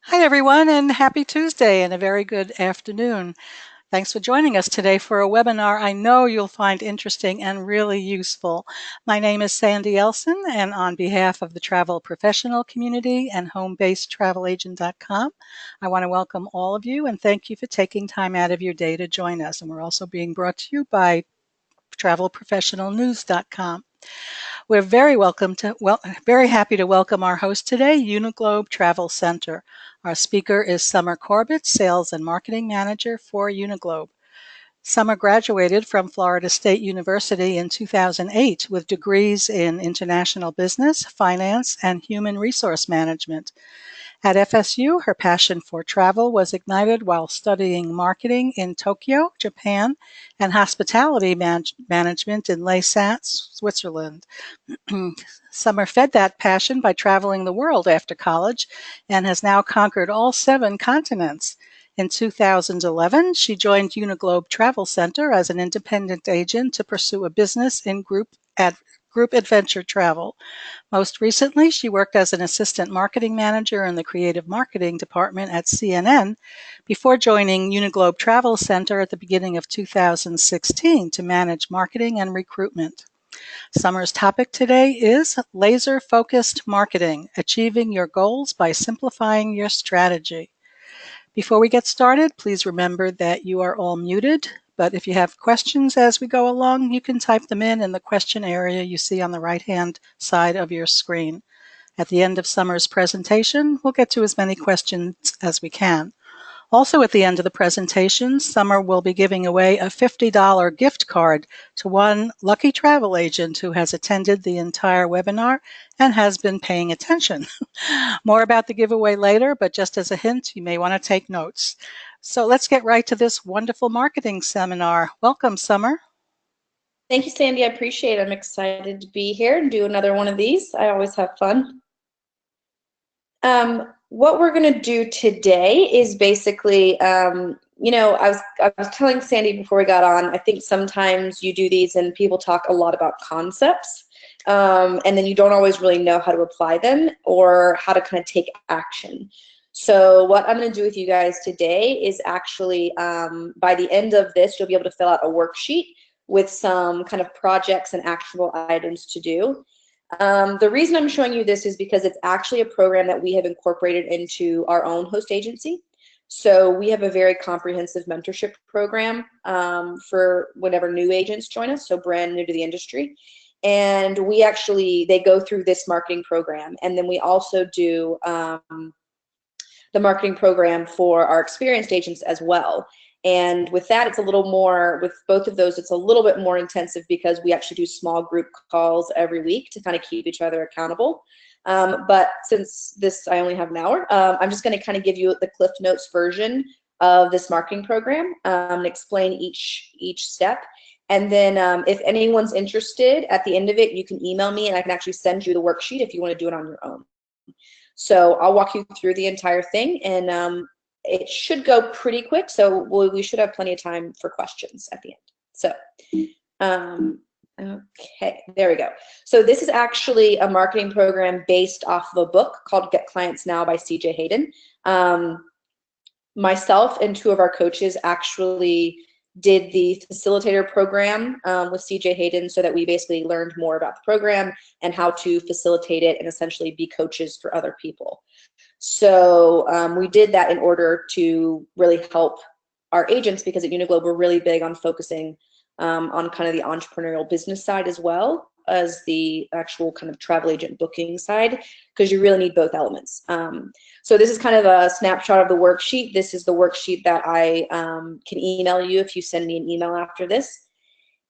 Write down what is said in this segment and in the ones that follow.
Hi, everyone, and happy Tuesday and a very good afternoon. Thanks for joining us today for a webinar I know you'll find interesting and really useful. My name is Sandy Elson, and on behalf of the travel professional community and homebasedtravelagent.com, I want to welcome all of you and thank you for taking time out of your day to join us. And we're also being brought to you by travelprofessionalnews.com. We're very happy to welcome our host today, Uniglobe Travel Center. Our speaker is Summer Corbitt, Sales and Marketing Manager for Uniglobe. Summer graduated from Florida State University in 2008 with degrees in international business, finance, and human resource management. At FSU, her passion for travel was ignited while studying marketing in Tokyo, Japan, and hospitality management in Lausanne, Switzerland. Summer fed that passion by traveling the world after college and has now conquered all 7 continents. In 2011, she joined Uniglobe Travel Center as an independent agent to pursue a business in group adventure travel. Most recently, she worked as an assistant marketing manager in the creative marketing department at CNN before joining Uniglobe Travel Center at the beginning of 2016 to manage marketing and recruitment. Summer's topic today is laser-focused marketing, achieving your goals by simplifying your strategy. Before we get started, please remember that you are all muted, but if you have questions as we go along, you can type them in the question area you see on the right-hand side of your screen. At the end of Summer's presentation, we'll get to as many questions as we can. Also at the end of the presentation, Summer will be giving away a $50 gift card to one lucky travel agent who has attended the entire webinar and has been paying attention. More about the giveaway later, but just as a hint, you may want to take notes. So let's get right to this wonderful marketing seminar. Welcome, Summer. Thank you, Sandy. I appreciate it. I'm excited to be here and do another one of these. I always have fun. What we're going to do today is basically, I was telling Sandy before we got on, I think sometimes you do these and people talk a lot about concepts, and then you don't always really know how to apply them or how to kind of take action. So what I'm going to do with you guys today is actually, by the end of this, you'll be able to fill out a worksheet with some kind of projects and actionable items to do. The reason I'm showing you this is because it's actually a program that we have incorporated into our own host agency. So we have a very comprehensive mentorship program for whenever new agents join us, so brand new to the industry. And they go through this marketing program. And then we also do the marketing program for our experienced agents as well. And with that, it's a little more, with both of those, it's a little bit more intensive because we actually do small group calls every week to kind of keep each other accountable. But since I only have an hour, I'm just going to kind of give you the Cliff Notes version of this marketing program and explain each step. And then if anyone's interested, at the end of it, you can email me and I can actually send you the worksheet if you want to do it on your own. So I'll walk you through the entire thing, and it should go pretty quick, so we should have plenty of time for questions at the end. So, okay, there we go. So this is actually a marketing program based off of a book called Get Clients Now by CJ Hayden. Myself and 2 of our coaches actually did the facilitator program with CJ Hayden so that we basically learned more about the program and how to facilitate it and essentially be coaches for other people. So we did that in order to really help our agents, because at Uniglobe we're really big on focusing on kind of the entrepreneurial business side as well as the actual kind of travel agent booking side, because you really need both elements. So this is kind of a snapshot of the worksheet. This is the worksheet that I can email you if you send me an email after this.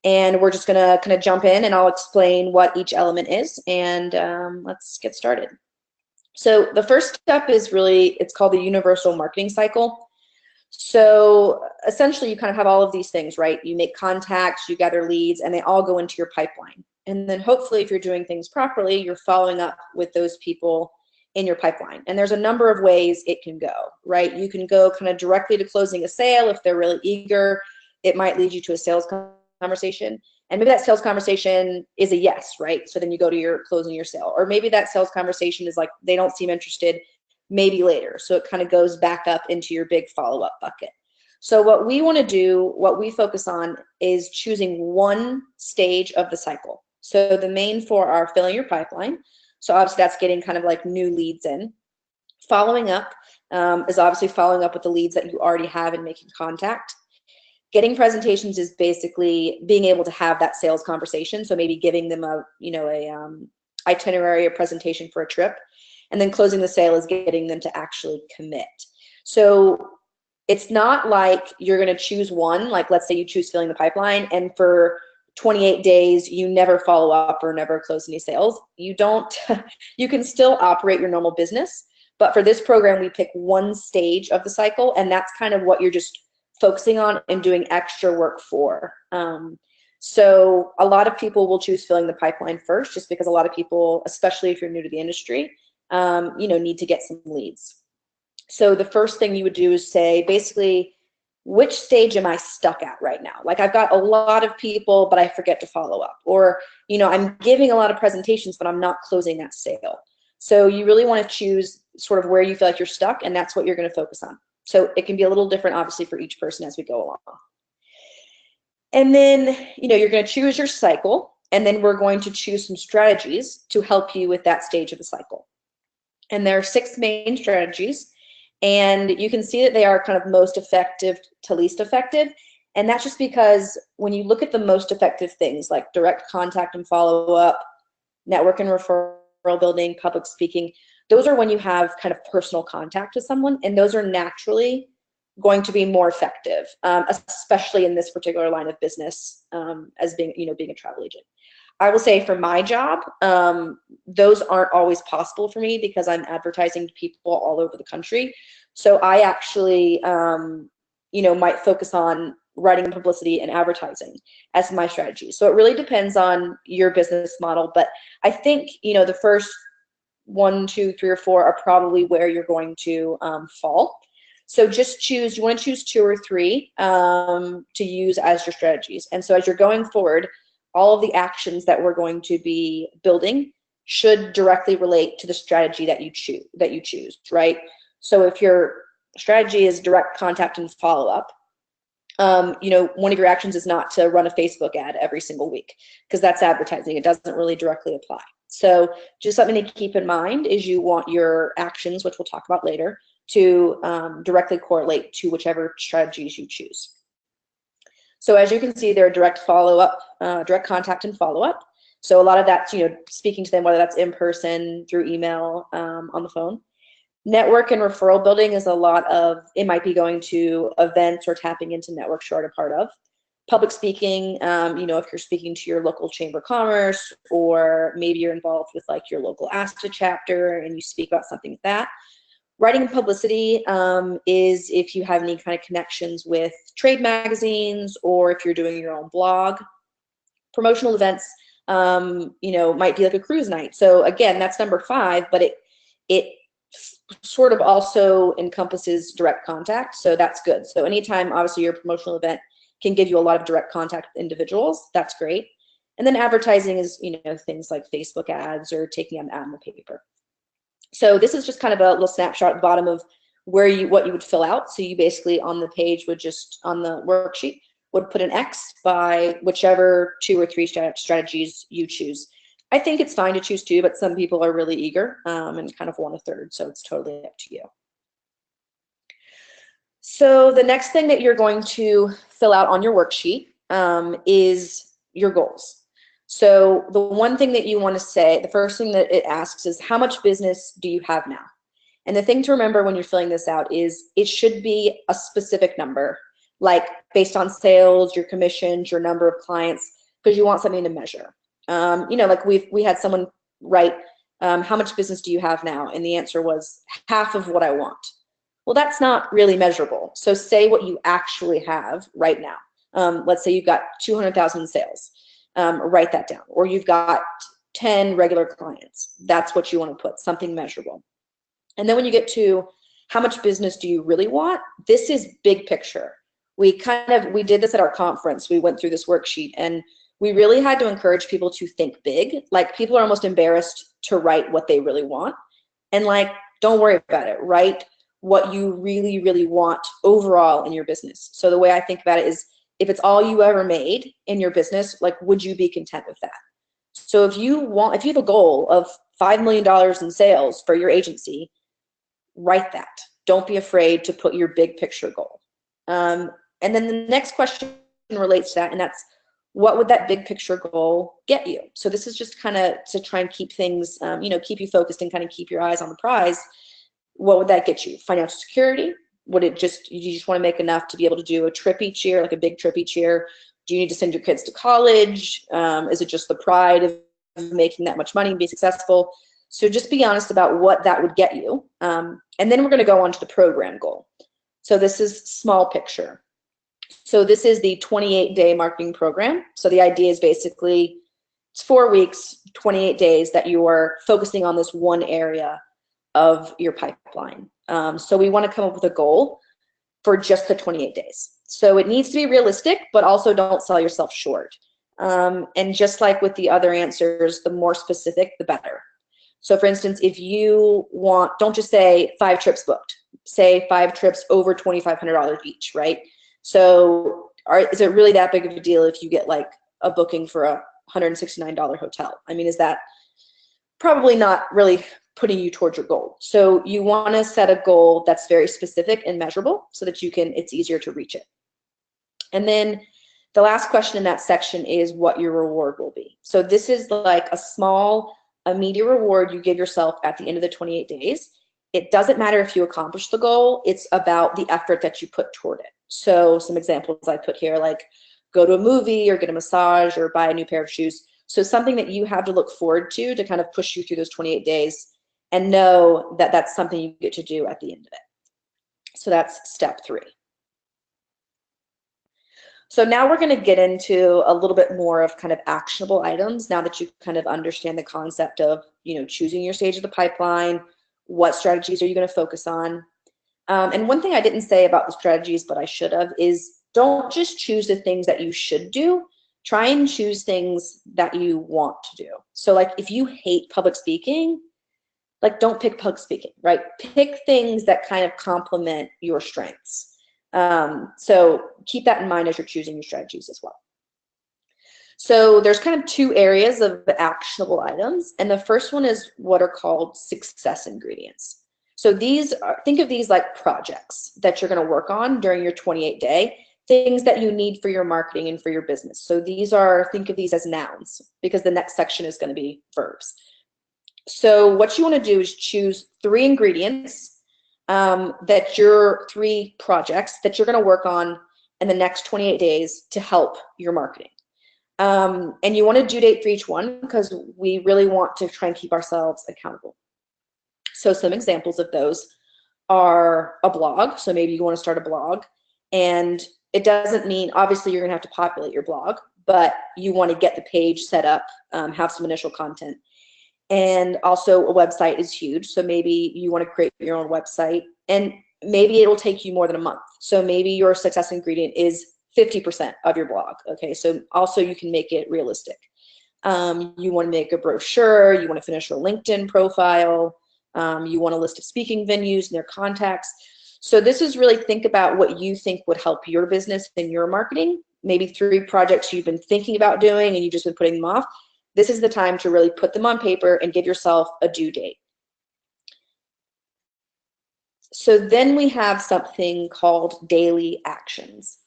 And we're just gonna kind of jump in and I'll explain what each element is, and let's get started. So the first step is really, it's called the universal marketing cycle. So essentially you kind of have all of these things, right? You make contacts, you gather leads, and they all go into your pipeline. And then hopefully if you're doing things properly, you're following up with those people in your pipeline. And there's a number of ways it can go, right? You can go kind of directly to closing a sale. If they're really eager, it might lead you to a sales conversation. And maybe that sales conversation is a yes, right? So then you go to your closing your sale. Or maybe that sales conversation is like, they don't seem interested, maybe later. So it kind of goes back up into your big follow-up bucket. So what we want to do, what we focus on, is choosing one stage of the cycle. So the main four are filling your pipeline. So obviously that's getting kind of like new leads in. Following up is obviously following up with the leads that you already have and making contact. Getting presentations is basically being able to have that sales conversation. So maybe giving them a, itinerary or presentation for a trip. And then closing the sale is getting them to actually commit. So it's not like you're going to choose one, like let's say you choose filling the pipeline, and for 28 days you never follow up or never close any sales. You don't, you can still operate your normal business, but for this program we pick one stage of the cycle, and that's kind of what you're just focusing on and doing extra work for. So a lot of people will choose filling the pipeline first, just because a lot of people, especially if you're new to the industry, need to get some leads. So the first thing you would do is say, basically, which stage am I stuck at right now? Like, I've got a lot of people, but I forget to follow up. Or, I'm giving a lot of presentations, but I'm not closing that sale. So you really want to choose sort of where you feel like you're stuck, and that's what you're going to focus on. So it can be a little different, obviously, for each person as we go along. And then, you're going to choose your cycle, and then we're going to choose some strategies to help you with that stage of the cycle. And there are 6 main strategies. And you can see that they are kind of most effective to least effective. And that's just because when you look at the most effective things like direct contact and follow-up, network and referral building, public speaking, those are when you have kind of personal contact with someone, and those are naturally going to be more effective, especially in this particular line of business, as being a travel agent. I will say for my job, those aren't always possible for me because I'm advertising to people all over the country. So I actually, might focus on writing publicity and advertising as my strategy. So it really depends on your business model. But I think, the first 1, 2, 3, or 4 are probably where you're going to fall. So just you want to choose 2 or 3 to use as your strategies. And so as you're going forward, all of the actions that we're going to be building should directly relate to the strategy that you choose, right? So if your strategy is direct contact and follow-up, one of your actions is not to run a Facebook ad every single week, because that's advertising. It doesn't really directly apply. So just something to keep in mind is you want your actions, which we'll talk about later, to directly correlate to whichever strategies you choose. So as you can see, there are direct follow-up, direct contact and follow-up. So a lot of that's, speaking to them, whether that's in person, through email, on the phone. Network and referral building is a lot of, it might be going to events or tapping into networks you're already a part of. Public speaking, if you're speaking to your local chamber of commerce, or maybe you're involved with like your local ASTA chapter and you speak about something like that. Writing and publicity is if you have any kind of connections with trade magazines, or if you're doing your own blog. Promotional events, might be like a cruise night. So again, that's number 5, but it sort of also encompasses direct contact. So that's good. So anytime, obviously, your promotional event can give you a lot of direct contact with individuals, that's great. And then advertising is, things like Facebook ads or taking an ad in the paper. So this is just kind of a little snapshot at the bottom of what you would fill out. So you basically on the page would just, on the worksheet, would put an X by whichever 2 or 3 strategies you choose. I think it's fine to choose 2, but some people are really eager and kind of want a third, so it's totally up to you. So the next thing that you're going to fill out on your worksheet is your goals. So the one thing that you want to say, the first thing that it asks is, how much business do you have now? And the thing to remember when you're filling this out is it should be a specific number, like based on sales, your commissions, your number of clients, because you want something to measure. Like we had someone write, how much business do you have now? And the answer was half of what I want. Well, that's not really measurable. So say what you actually have right now. Let's say you've got 200,000 in sales. Write that down. Or you've got 10 regular clients. That's what you want to put, something measurable. And then when you get to how much business do you really want, this is big picture. We did this at our conference. We went through this worksheet, and we really had to encourage people to think big. Like, people are almost embarrassed to write what they really want. And like, Don't worry about it. Write what you really, really want overall in your business. So the way I think about it is, if it's all you ever made in your business, like, would you be content with that? So if you have a goal of $5 million in sales for your agency, write that. Don't be afraid to put your big picture goal. And then the next question relates to that, and that's, what would that big picture goal get you? So this is just kind of to try and keep things, keep you focused and kind of keep your eyes on the prize. What would that get you? Financial security? Would it just, you just want to make enough to be able to do a trip each year, like a big trip each year? Do you need to send your kids to college? Is it just the pride of making that much money and be successful? So just be honest about what that would get you. And then we're going to go on to the program goal. So this is small picture. So this is the 28-day marketing program. So the idea is basically, it's 4 weeks, 28 days that you are focusing on this one area of your pipeline. So we want to come up with a goal for just the 28 days. So it needs to be realistic, but also don't sell yourself short. And just like with the other answers, the more specific, the better. So for instance, if you want, don't just say 5 trips booked, say 5 trips over $2,500 each, right? So is it really that big of a deal if you get like a booking for a $169 hotel? I mean, is that probably not really putting you towards your goal? So you want to set a goal that's very specific and measurable so that it's easier to reach it. And then the last question in that section is what your reward will be. So this is like a small, immediate reward you give yourself at the end of the 28 days. It doesn't matter if you accomplish the goal, it's about the effort that you put toward it. So some examples I put here, like go to a movie or get a massage or buy a new pair of shoes. So something that you have to look forward to kind of push you through those 28 days, and know that that's something you get to do at the end of it. So that's step 3. So now we're going to get into a little bit more of kind of actionable items now that you kind of understand the concept of, choosing your stage of the pipeline, what strategies are you going to focus on. And one thing I didn't say about the strategies, but I should have, is don't just choose the things that you should do. Try and choose things that you want to do. So like if you hate public speaking, like don't pick public speaking, right? Pick things that kind of complement your strengths. So keep that in mind as you're choosing your strategies as well. So there's kind of 2 areas of actionable items. And the first one is what are called success ingredients. So think of these like projects that you're going to work on during your 28-day, things that you need for your marketing and for your business. So think of these as nouns, because the next section is going to be verbs. So what you want to do is choose 3 ingredients, 3 projects that you're going to work on in the next 28 days to help your marketing. And you want a due date for each one, because we really want to try and keep ourselves accountable. So some examples of those are a blog. So maybe you want to start a blog, and it doesn't mean, obviously you're going to have to populate your blog, but you want to get the page set up, have some initial content. And also a website is huge. So maybe you want to create your own website, and maybe it'll take you more than a month. So maybe your success ingredient is 50% of your blog. Okay, so also you can make it realistic. You want to make a brochure, you want to finish your LinkedIn profile, you want a list of speaking venues and their contacts. So this is really, think about what you think would help your business and your marketing. Maybe 3 projects you've been thinking about doing and you've just been putting them off. This is the time to really put them on paper and give yourself a due date. So then we have something called daily actions.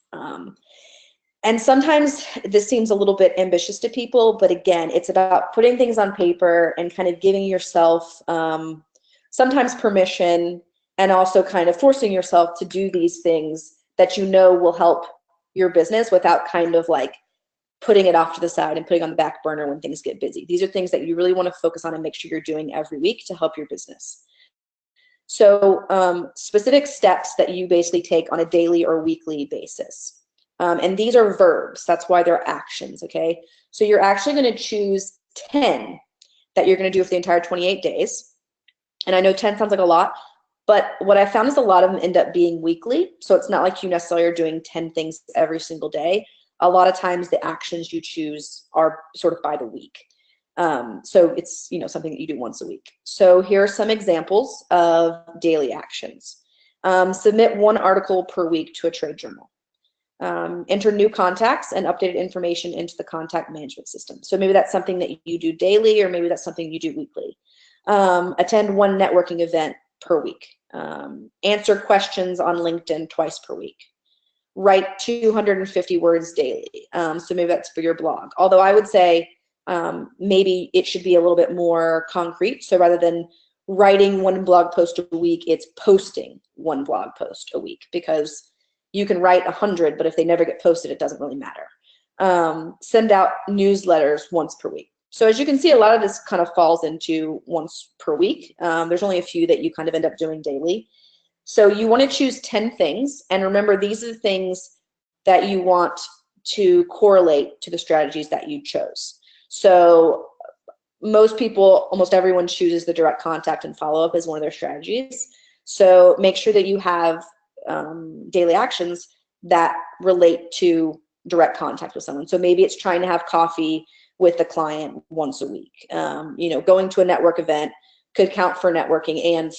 And sometimes this seems a little bit ambitious to people, but again, it's about putting things on paper and kind of giving yourself sometimes permission, and also kind of forcing yourself to do these things that you know will help your business without kind of like putting it off to the side and putting on the back burner when things get busy. These are things that you really want to focus on and make sure you're doing every week to help your business. So specific steps that you basically take on a daily or weekly basis. And these are verbs. That's why they're actions, okay? So you're actually going to choose 10 that you're going to do for the entire 28 days. And I know 10 sounds like a lot, but what I found is a lot of them end up being weekly. So it's not like you necessarily are doing 10 things every single day. A lot of times the actions you choose are sort of by the week. So it's, something that you do once a week. So here are some examples of daily actions. Submit 1 article per week to a trade journal. Enter new contacts and updated information into the contact management system. So maybe that's something that you do daily, or maybe that's something you do weekly. Attend 1 networking event per week. Answer questions on LinkedIn twice per week. Write 250 words daily. So maybe that's for your blog. Although I would say maybe it should be a little bit more concrete. So rather than writing 1 blog post a week, it's posting 1 blog post a week, because you can write 100, but if they never get posted, it doesn't really matter. Send out newsletters once per week. So as you can see, a lot of this kind of falls into once per week. There's only a few that you kind of end up doing daily. So you want to choose 10 things, and remember, these are the things that you want to correlate to the strategies that you chose. So most people, almost everyone, chooses the direct contact and follow-up as one of their strategies. So make sure that you have daily actions that relate to direct contact with someone. So maybe it's trying to have coffee with the client once a week. Going to a network event could count for networking and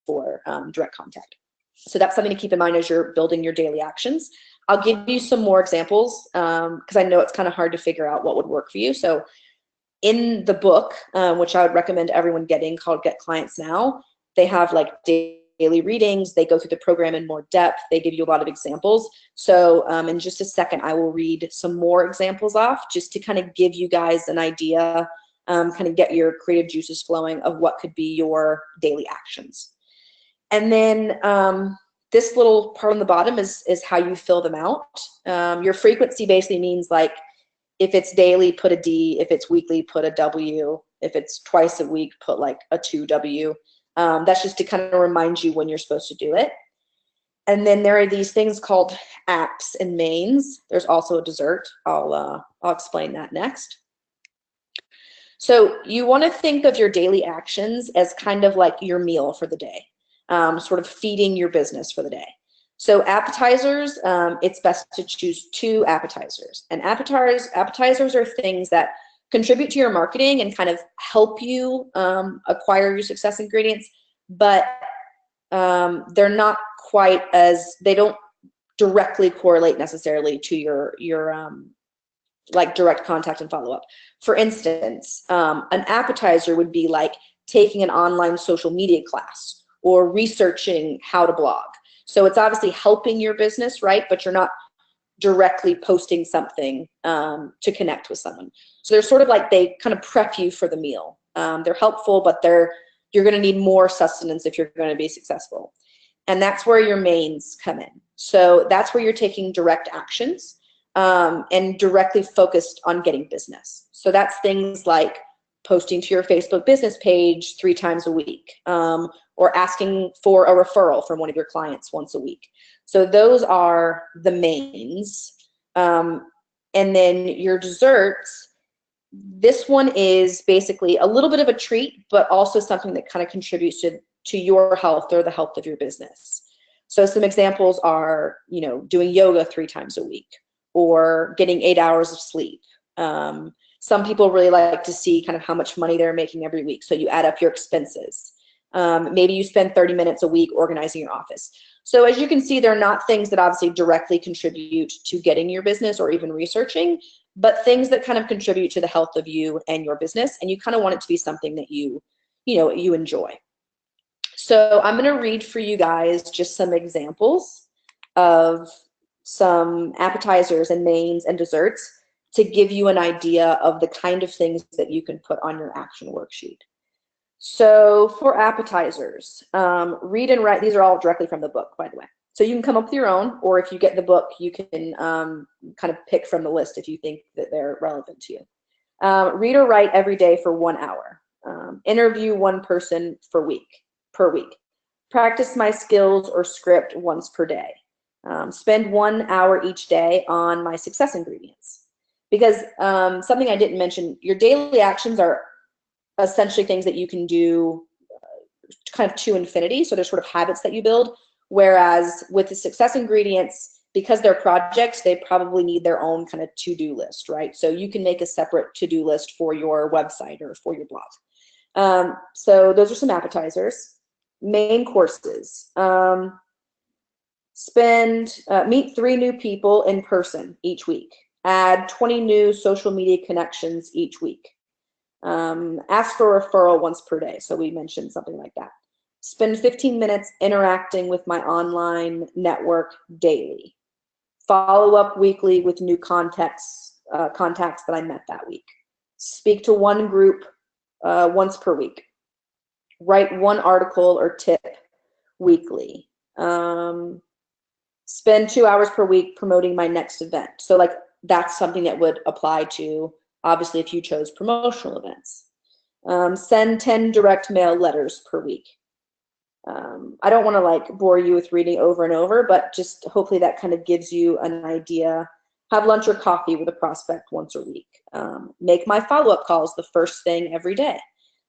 for direct contact. So that's something to keep in mind as you're building your daily actions. I'll give you some more examples because I know it's kind of hard to figure out what would work for you. So in the book, which I would recommend everyone getting, called Get Clients Now, they have like daily readings. They go through the program in more depth. They give you a lot of examples. So in just a second, I will read some more examples off just to kind of give you guys an idea, kind of get your creative juices flowing of what could be your daily actions. And then this little part on the bottom is how you fill them out. Your frequency basically means, like, if it's daily, put a D. If it's weekly, put a W. If it's twice a week, put like a 2W. That's just to kind of remind you when you're supposed to do it. And then there are these things called apps and mains. There's also a dessert. I'll explain that next. So you want to think of your daily actions as kind of like your meal for the day, sort of feeding your business for the day. So appetizers, it's best to choose 2 appetizers. And appetizers are things that contribute to your marketing and kind of help you acquire your success ingredients, but they're not quite as, they don't directly correlate necessarily to your like direct contact and follow-up. For instance, an appetizer would be like taking an online social media class or researching how to blog. So it's obviously helping your business, right? But you're not directly posting something to connect with someone. So they're sort of like, they kind of prep you for the meal. They're helpful, but you're going to need more sustenance if you're going to be successful. And that's where your mains come in. So that's where you're taking direct actions and directly focused on getting business. So that's things like posting to your Facebook business page 3 times a week, or asking for a referral from one of your clients once a week. So those are the mains. And then your desserts, this one is basically a little bit of a treat, but also something that kind of contributes to your health or the health of your business. So some examples are, doing yoga 3 times a week, or getting 8 hours of sleep. Some people really like to see kind of how much money they're making every week. So you add up your expenses. Maybe you spend 30 minutes a week organizing your office. So as you can see, they're not things that obviously directly contribute to getting your business or even researching, but things that kind of contribute to the health of you and your business. And you kind of want it to be something that you enjoy. So I'm going to read for you guys just some examples of some appetizers and mains and desserts to give you an idea of the kind of things that you can put on your action worksheet. So for appetizers, read and write. These are all directly from the book, by the way. So you can come up with your own, or if you get the book, you can kind of pick from the list if you think that they're relevant to you. Read or write every day for 1 hour. Interview 1 person per week. Practice my skills or script once per day. Spend 1 hour each day on my success ingredients. Because something I didn't mention, your daily actions are essentially things that you can do kind of to infinity. So there's sort of habits that you build. Whereas with the success ingredients, because they're projects, they probably need their own kind of to-do list, right? So you can make a separate to-do list for your website or for your blog. So those are some appetizers. Main courses. Meet 3 new people in person each week. Add 20 new social media connections each week. Ask for a referral once per day. So we mentioned something like that. Spend 15 minutes interacting with my online network daily. Follow up weekly with new contacts that I met that week. Speak to one group once per week. Write 1 article or tip weekly. Spend 2 hours per week promoting my next event. So like that's something that would apply to, obviously, if you chose promotional events. Send 10 direct mail letters per week. I don't want to like bore you with reading over and over, but just hopefully that kind of gives you an idea. Have lunch or coffee with a prospect once a week. Make my follow-up calls the first thing every day.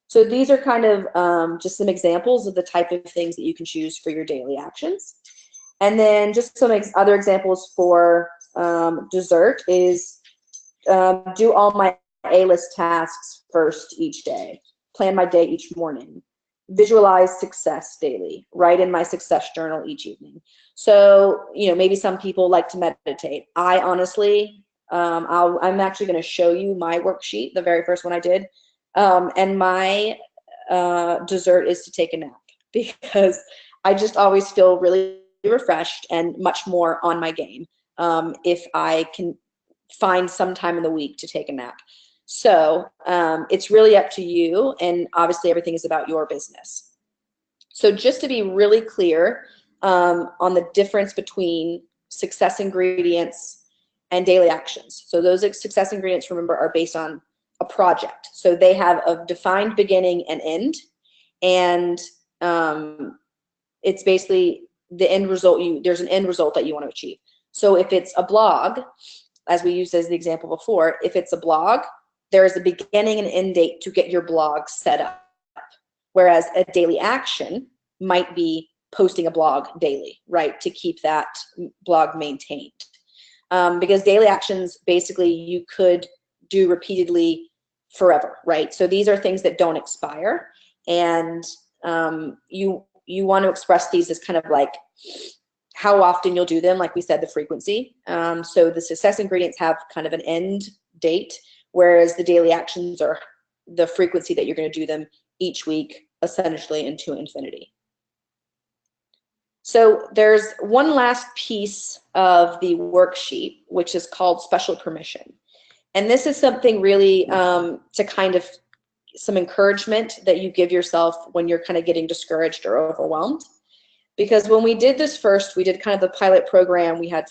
So these are kind of just some examples of the type of things that you can choose for your daily actions. And then just some other examples for dessert is do all my A-list tasks first each day. Plan my day each morning. Visualize success daily. Write in my success journal each evening. So, you know, maybe some people like to meditate. I honestly, I'm actually going to show you my worksheet, the very first one I did. And my dessert is to take a nap, because I just always feel really refreshed and much more on my game if I can find some time in the week to take a nap. So it's really up to you, and obviously everything is about your business. So just to be really clear on the difference between success ingredients and daily actions. So those success ingredients, remember, are based on a project. So they have a defined beginning and end, and it's basically the end result. There's an end result that you want to achieve. So if it's a blog, as we used as the example before, if it's a blog, there is a beginning and end date to get your blog set up. Whereas a daily action might be posting a blog daily, right, to keep that blog maintained. Because daily actions, basically, you could do repeatedly forever, right? So these are things that don't expire, and you want to express these as kind of like how often you'll do them, like we said, the frequency. So the success ingredients have kind of an end date, whereas the daily actions are the frequency that you're going to do them each week, essentially into infinity. So there's one last piece of the worksheet, which is called special permission. And this is something really to kind of some encouragement that you give yourself when you're kind of getting discouraged or overwhelmed. Because when we did this first, we did kind of the pilot program. We had,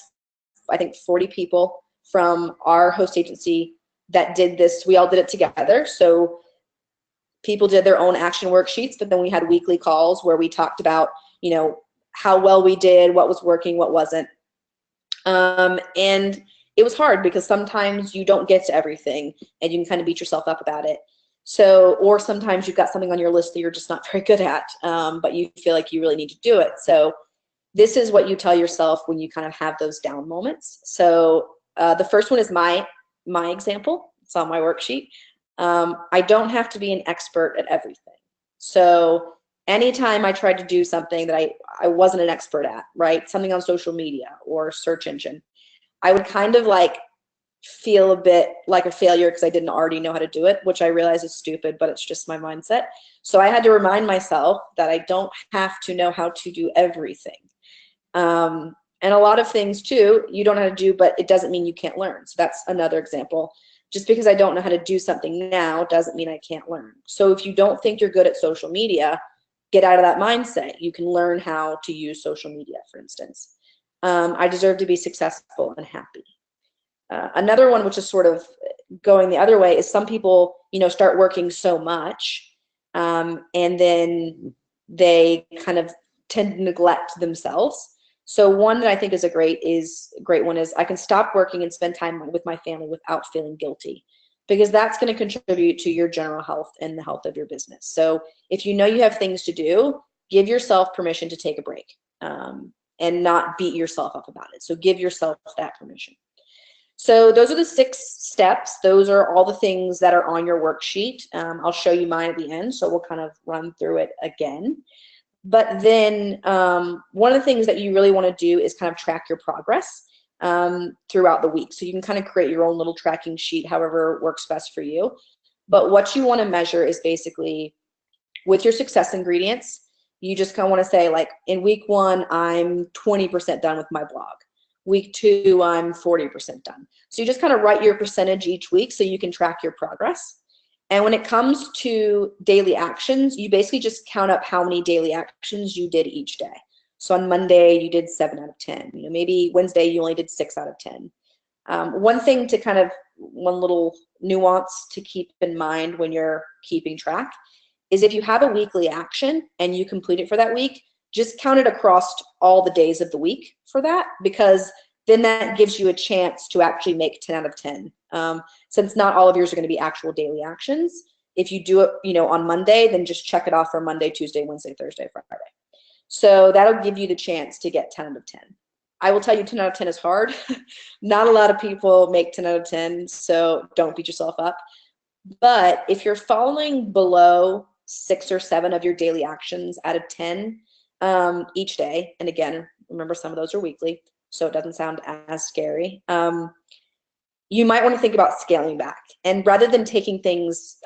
I think, 40 people from our host agency that did this. We all did it together. So people did their own action worksheets, but then we had weekly calls where we talked about, you know, how well we did, what was working, what wasn't. And it was hard because sometimes you don't get to everything and you can kind of beat yourself up about it. So, or sometimes you've got something on your list that you're just not very good at, but you feel like you really need to do it. So this is what you tell yourself when you kind of have those down moments. So the first one is my example. It's on my worksheet. I don't have to be an expert at everything. So anytime I tried to do something that I wasn't an expert at, right? Something on social media or search engine, I would kind of like feel a bit like a failure because I didn't already know how to do it, which I realize is stupid, but it's just my mindset. So I had to remind myself that I don't have to know how to do everything. And a lot of things too, you don't know how to do, but it doesn't mean you can't learn. So that's another example. Just because I don't know how to do something now doesn't mean I can't learn. So if you don't think you're good at social media, get out of that mindset. You can learn how to use social media, for instance. I deserve to be successful and happy. Another one, which is sort of going the other way, is some people, you know, start working so much and then they kind of tend to neglect themselves. So one that I think is a great one is I can stop working and spend time with my family without feeling guilty, because that's going to contribute to your general health and the health of your business. So if you know you have things to do, give yourself permission to take a break. and not beat yourself up about it. So give yourself that permission. So those are the 6 steps. Those are all the things that are on your worksheet. I'll show you mine at the end, so we'll kind of run through it again. But then one of the things that you really want to do is kind of track your progress throughout the week. So you can kind of create your own little tracking sheet, however works best for you. But what you want to measure is basically with your success ingredients, you just kind of want to say, like, in week 1, I'm 20% done with my blog. Week 2, I'm 40% done. So you just kind of write your percentage each week so you can track your progress. And when it comes to daily actions, you basically just count up how many daily actions you did each day. So on Monday, you did 7 out of 10. You know, maybe Wednesday, you only did 6 out of 10. One thing to kind of, one little nuance to keep in mind when you're keeping track is if you have a weekly action and you complete it for that week, just count it across all the days of the week for that, because then that gives you a chance to actually make 10 out of 10. Since not all of yours are going to be actual daily actions, if you do it, you know, on Monday, then just check it off for Monday, Tuesday, Wednesday, Thursday, Friday. So that'll give you the chance to get 10 out of 10. I will tell you 10 out of 10 is hard. Not a lot of people make 10 out of 10, so don't beat yourself up. But if you're falling below 6 or 7 of your daily actions out of 10 each day, and again, remember some of those are weekly, so it doesn't sound as scary, you might want to think about scaling back. And rather than taking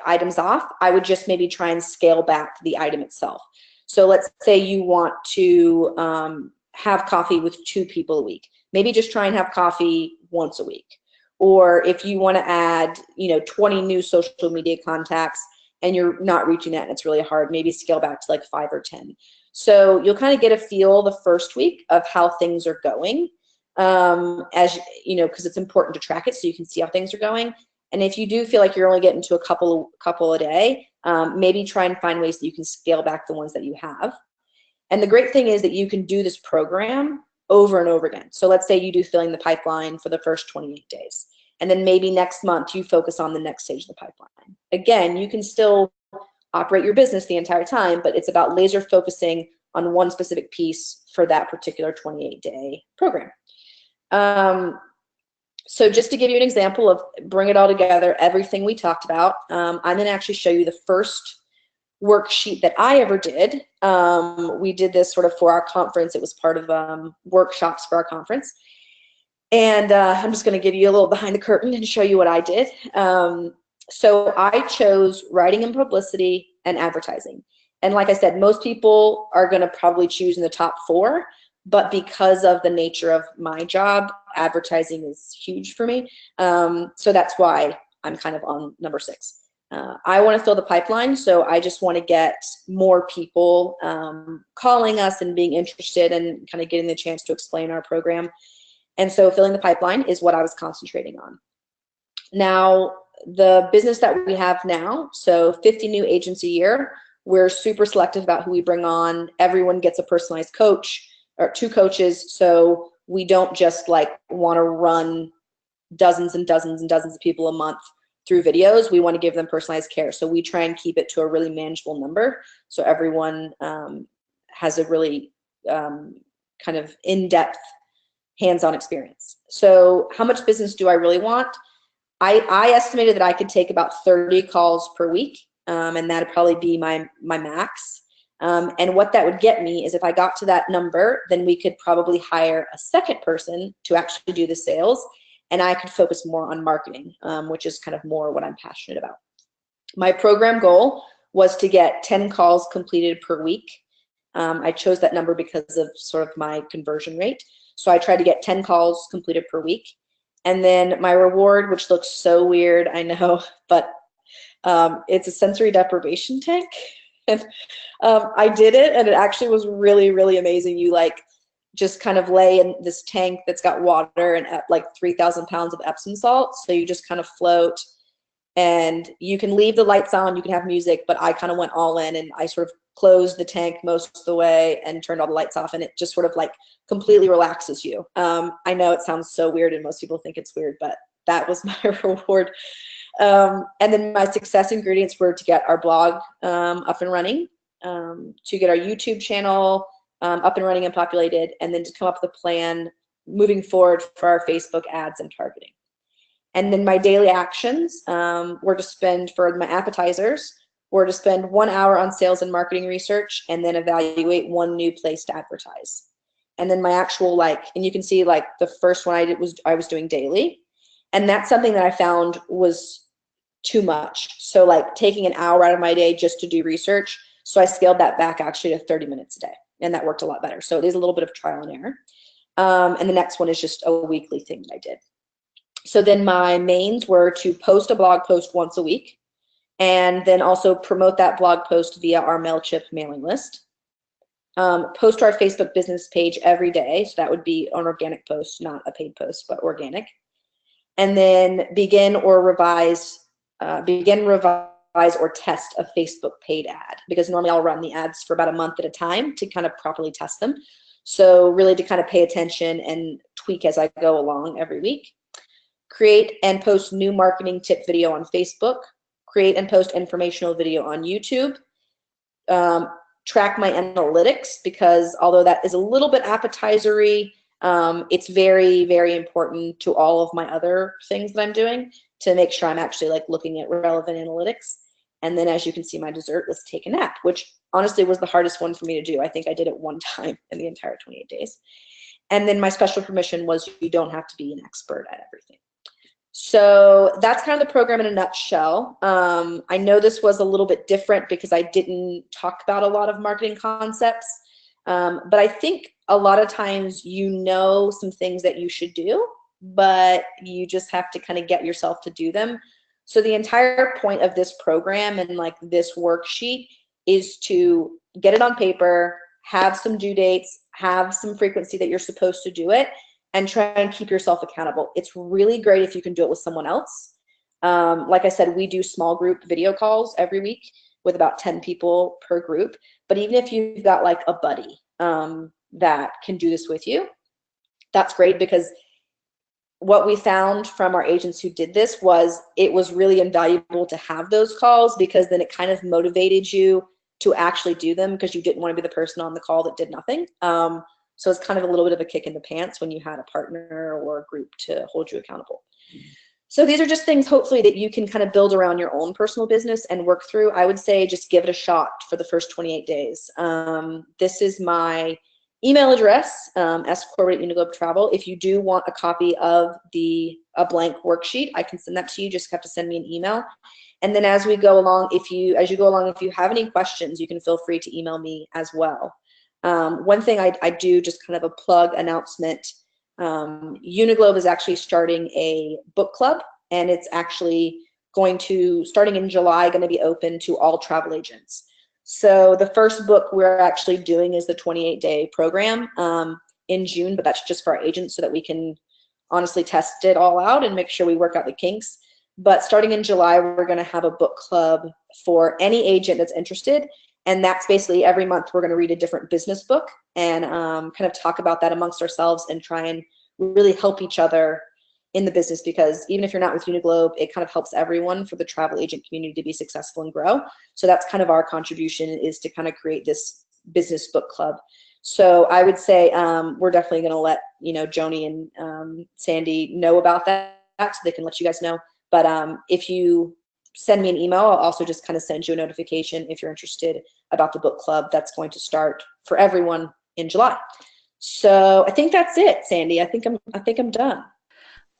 items off, I would just maybe try and scale back the item itself. So let's say you want to have coffee with 2 people a week. Maybe just try and have coffee once a week. Or if you want to add, you know, 20 new social media contacts and you're not reaching that and it's really hard, maybe scale back to like 5 or 10. So you'll kind of get a feel the first week of how things are going, as you know, because it's important to track it so you can see how things are going. And if you do feel like you're only getting to a couple a day, maybe try and find ways that you can scale back the ones that you have. And the great thing is that you can do this program over and over again. So let's say you do filling the pipeline for the first 28 days. And then maybe next month you focus on the next stage of the pipeline. Again, you can still operate your business the entire time, but it's about laser focusing on one specific piece for that particular 28-day program. So just to give you an example of bring it all together, everything we talked about, I'm going to actually show you the first worksheet that I ever did. We did this sort of for our conference. It was part of workshops for our conference. And I'm just going to give you a little behind the curtain and show you what I did. So I chose writing and publicity and advertising. And like I said, most people are going to probably choose in the top 4. But because of the nature of my job, advertising is huge for me. So that's why I'm kind of on number 6. I want to fill the pipeline, so I just want to get more people calling us and being interested and kind of getting the chance to explain our program. And so filling the pipeline is what I was concentrating on. Now, the business that we have now, so 50 new agents a year, we're super selective about who we bring on. Everyone gets a personalized coach or 2 coaches, so we don't just like want to run dozens and dozens and dozens of people a month through videos. We want to give them personalized care, so we try and keep it to a really manageable number, so everyone has a really kind of in-depth hands-on experience. So how much business do I really want? I estimated that I could take about 30 calls per week, and that'd probably be my max. And what that would get me is if I got to that number, then we could probably hire a second person to actually do the sales, and I could focus more on marketing, which is kind of more what I'm passionate about. My program goal was to get 10 calls completed per week. I chose that number because of sort of my conversion rate. So I tried to get 10 calls completed per week. And then my reward, which looks so weird, I know, but it's a sensory deprivation tank. And I did it, and it actually was really, really amazing. You like just kind of lay in this tank that's got water and like 3,000 pounds of Epsom salt. So you just kind of float, and you can leave the lights on, you can have music, but I kind of went all in, and I sort of closed the tank most of the way and turned all the lights off, and it just sort of like completely relaxes you. I know it sounds so weird and most people think it's weird, but that was my reward. And then my success ingredients were to get our blog up and running, to get our YouTube channel up and running and populated, and then to come up with a plan moving forward for our Facebook ads and targeting. And then my daily actions were to spend, for my appetizers, were to spend 1 hour on sales and marketing research, and then evaluate one new place to advertise. And then my actual, and you can see the first one I did was I was doing daily, and that's something that I found was too much. So taking an hour out of my day just to do research. So I scaled that back actually to 30 minutes a day, and that worked a lot better. So it is a little bit of trial and error. And the next one is just a weekly thing that I did. So then my mains were to post a blog post once a week, and then also promote that blog post via our MailChimp mailing list. Post to our Facebook business page every day. So that would be an organic post, not a paid post, but organic. And then begin, revise, or test a Facebook paid ad, because normally I'll run the ads for about a month at a time to kind of properly test them. So really to kind of pay attention and tweak as I go along every week. Create and post new marketing tip video on Facebook. Create and post informational video on YouTube. Track my analytics, because although that is a little bit appetizery, it's very, very important to all of my other things that I'm doing to make sure I'm actually looking at relevant analytics. And then as you can see, my dessert was take a nap, which honestly was the hardest one for me to do. I think I did it one time in the entire 28 days. And then my special permission was you don't have to be an expert at everything. So that's kind of the program in a nutshell. I know this was a little bit different because I didn't talk about a lot of marketing concepts, but I think a lot of times some things that you should do, but you just have to kind of get yourself to do them. So the entire point of this program and this worksheet is to get it on paper, have some due dates, have some frequency that you're supposed to do it, and try and keep yourself accountable. It's really great if you can do it with someone else. Like I said, we do small group video calls every week with about 10 people per group. But even if you've got a buddy that can do this with you, that's great, because what we found from our agents who did this was it was really invaluable to have those calls, because then it kind of motivated you to actually do them, because you didn't want to be the person on the call that did nothing. So it's kind of a little bit of a kick in the pants when you had a partner or a group to hold you accountable. So these are just things hopefully that you can kind of build around your own personal business and work through. I would say just give it a shot for the first 28 days. This is my email address, s.corbitt@uniglobe travel. If you do want a copy of a blank worksheet, I can send that to you. Just have to send me an email. And then as you go along, if you have any questions, you can feel free to email me as well. One thing I do, just kind of a plug announcement, Uniglobe is actually starting a book club, and it's actually starting in July, going to be open to all travel agents. So the first book we're actually doing is the 28-day program in June, but that's just for our agents so that we can honestly test it all out and make sure we work out the kinks. But starting in July, we're going to have a book club for any agent that's interested. And that's basically every month we're going to read a different business book and kind of talk about that amongst ourselves and try and really help each other in the business, because even if you're not with Uniglobe, it kind of helps everyone for the travel agent community to be successful and grow. So that's kind of our contribution, is to kind of create this business book club. So I would say we're definitely going to let Joni and Sandy know about that so they can let you guys know. But if you send me an email, I'll also just kind of send you a notification if you're interested about the book club that's going to start for everyone in July. So I think that's it, Sandy. I think I'm done.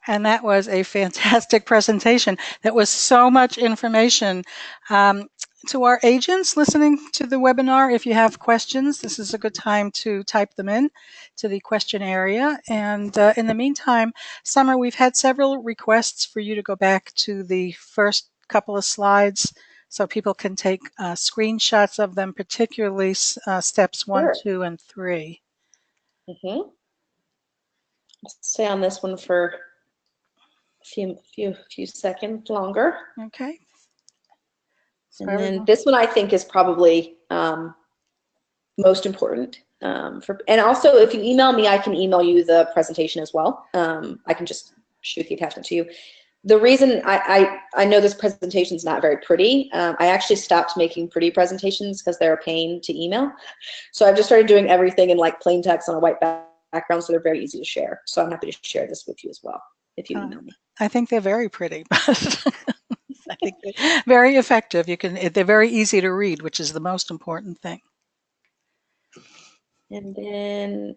And that was a fantastic presentation. That was so much information. To our agents listening to the webinar, if you have questions, this is a good time to type them in to the question area. And in the meantime, Summer, we've had several requests for you to go back to the first couple of slides so people can take screenshots of them, particularly steps 1, 2, and 3. Mm-hmm. Let's stay on this one for a few seconds longer. Okay. And then this one I think is probably most important. And also, if you email me, I can email you the presentation as well. I can just shoot the attachment to you. the reason I know this presentation is not very pretty, I actually stopped making pretty presentations because they're a pain to email. So I've just started doing everything in like plain text on a white background, so they're very easy to share. So I'm happy to share this with you as well if you email me. I think they're very pretty, but I think they're very effective. They're very easy to read, which is the most important thing. And then,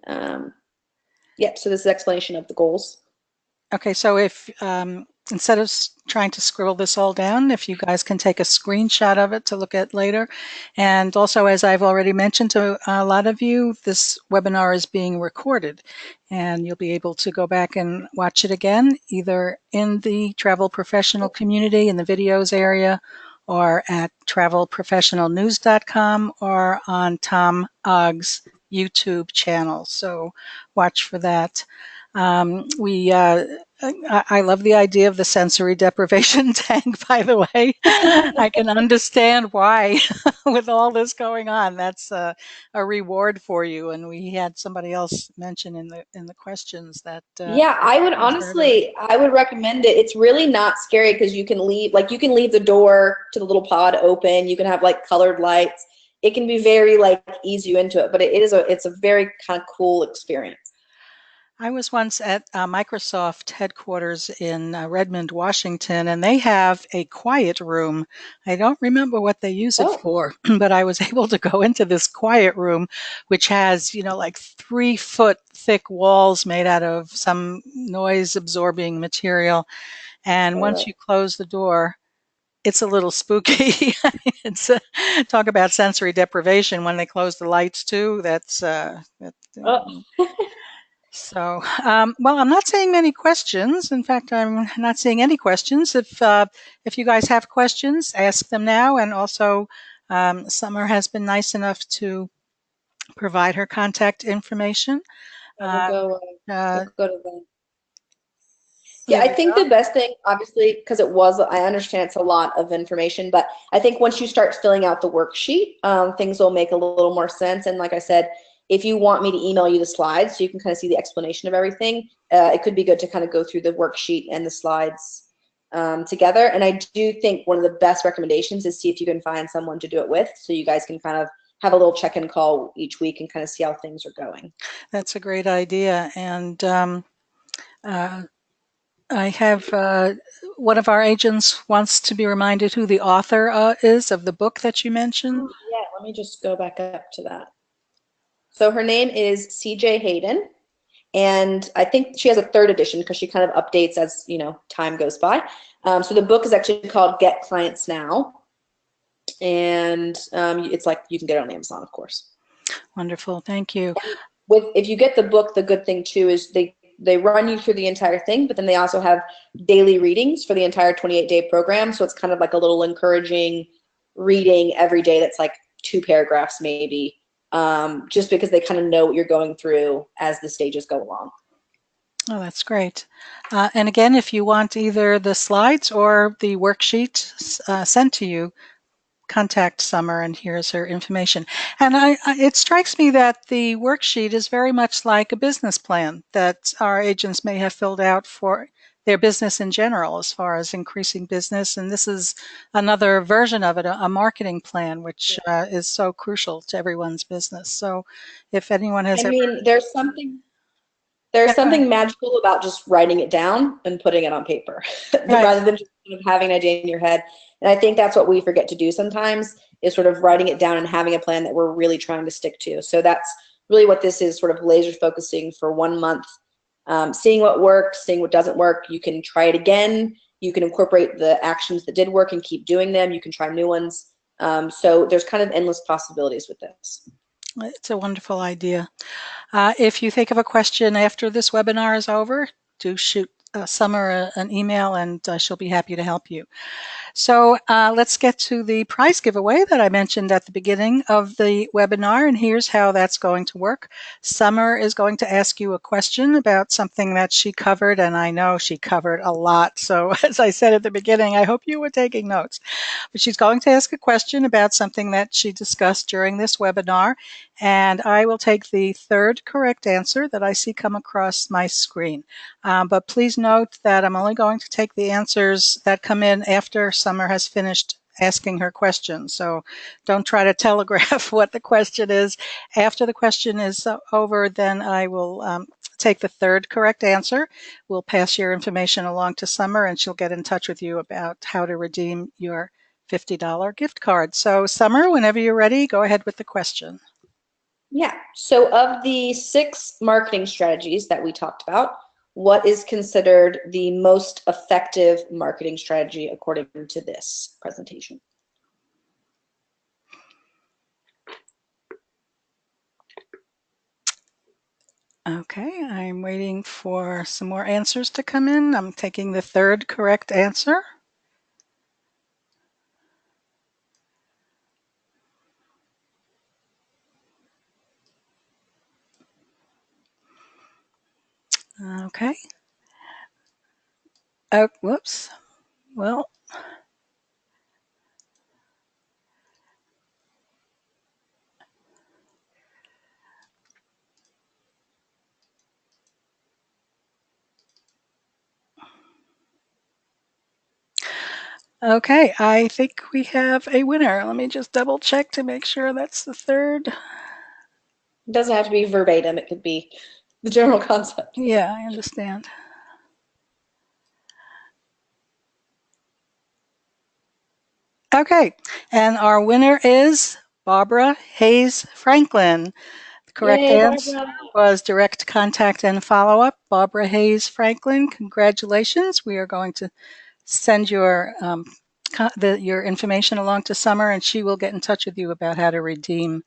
yep, so this is explanation of the goals. Okay, so if instead of trying to scribble this all down, if you guys can take a screenshot of it to look at later. And also, as I've already mentioned to a lot of you, this webinar is being recorded, and you'll be able to go back and watch it again, either in the travel professional community in the videos area, or at travelprofessionalnews.com, or on Tom Ogg's YouTube channel. So watch for that. I love the idea of the sensory deprivation tank, by the way. I can understand why with all this going on. That's a reward for you. And we had somebody else mention in the questions that yeah, I would honestly, I would recommend it. It's really not scary because you can leave the door to the little pod open. You can have like colored lights. It can be very like ease you into it, but it's a very kind of cool experience. I was once at Microsoft headquarters in Redmond, Washington, and they have a quiet room. I don't remember what they use it for, but I was able to go into this quiet room, which has, like 3-foot thick walls made out of some noise absorbing material. And once you close the door, it's a little spooky. It's talk about sensory deprivation when they close the lights too. So, well, I'm not seeing many questions. In fact, I'm not seeing any questions. If you guys have questions, ask them now. And also, Summer has been nice enough to provide her contact information. We'll go to the. Yeah, I think the best thing, obviously, because I understand it's a lot of information, but I think once you start filling out the worksheet, things will make a little more sense. And like I said, if you want me to email you the slides so you can kind of see the explanation of everything, it could be good to kind of go through the worksheet and the slides together. And I do think one of the best recommendations is see if you can find someone to do it with, so you guys can kind of have a little check-in call each week and kind of see how things are going. That's a great idea. And I have one of our agents wants to be reminded who the author is of the book that you mentioned. Yeah, let me just go back up to that. So her name is C.J. Hayden, and I think she has a 3rd edition because she kind of updates as time goes by. So the book is actually called Get Clients Now, and it's like you can get it on Amazon, of course. Wonderful, thank you. If you get the book, the good thing too is they run you through the entire thing, but then they also have daily readings for the entire 28-day program. So it's kind of like a little encouraging reading every day that's like 2 paragraphs maybe, just because they kind of know what you're going through as the stages go along. Oh, that's great. And again, if you want either the slides or the worksheet sent to you, contact Summer, and here's her information. And it strikes me that the worksheet is very much like a business plan that our agents may have filled out for their business in general as far as increasing business. And this is another version of it, a marketing plan, which is so crucial to everyone's business. So if anyone has there's something magical about just writing it down and putting it on paper rather than just kind of having an idea in your head. And I think that's what we forget to do sometimes, is sort of writing it down and having a plan that we're really trying to stick to. So that's really what this is, sort of laser focusing for 1 month, seeing what works, seeing what doesn't work. You can try it again. You can incorporate the actions that did work and keep doing them. You can try new ones. So there's kind of endless possibilities with this. It's a wonderful idea. If you think of a question after this webinar is over, do shoot Summer an email, and she'll be happy to help you. So let's get to the prize giveaway that I mentioned at the beginning of the webinar, and here's how that's going to work. Summer is going to ask you a question about something that she covered, and I know she covered a lot. So as I said at the beginning, I hope you were taking notes. But she's going to ask a question about something that she discussed during this webinar, and I will take the third correct answer that I see come across my screen. But please note that I'm only going to take the answers that come in after Summer has finished asking her question. So don't try to telegraph what the question is. After the question is over, then I will take the third correct answer. We'll pass your information along to Summer, and she'll get in touch with you about how to redeem your $50 gift card. So Summer, whenever you're ready, go ahead with the question. Yeah. So of the 6 marketing strategies that we talked about, what is considered the most effective marketing strategy according to this presentation? Okay, I'm waiting for some more answers to come in. I'm taking the third correct answer. Okay. Oh, whoops. Well, okay, I think we have a winner. Let me just double check to make sure that's the third. It doesn't have to be verbatim, it could be the general concept. Yeah, I understand. Okay, and our winner is Barbara Hayes Franklin. The correct Yay, answer Barbara. was direct contact and follow-up. Barbara Hayes Franklin, congratulations. We are going to send your information along to Summer, and she will get in touch with you about how to redeem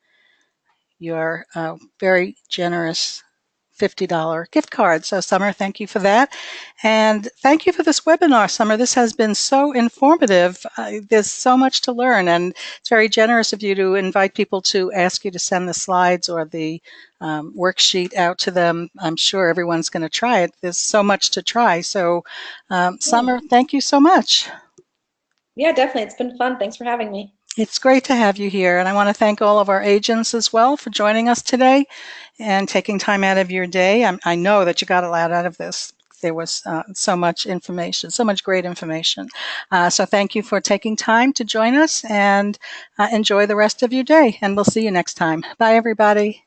your very generous $50 gift card. So Summer, thank you for that. And thank you for this webinar, Summer. This has been so informative. There's so much to learn, and it's very generous of you to invite people to ask you to send the slides or the worksheet out to them. I'm sure everyone's going to try it. There's so much to try. So Summer, thank you so much. Yeah, definitely. It's been fun. Thanks for having me. It's great to have you here, and I want to thank all of our agents as well for joining us today and taking time out of your day. I know that you got a lot out of this. There was so much information, so much great information. So thank you for taking time to join us, and enjoy the rest of your day, and we'll see you next time. Bye, everybody.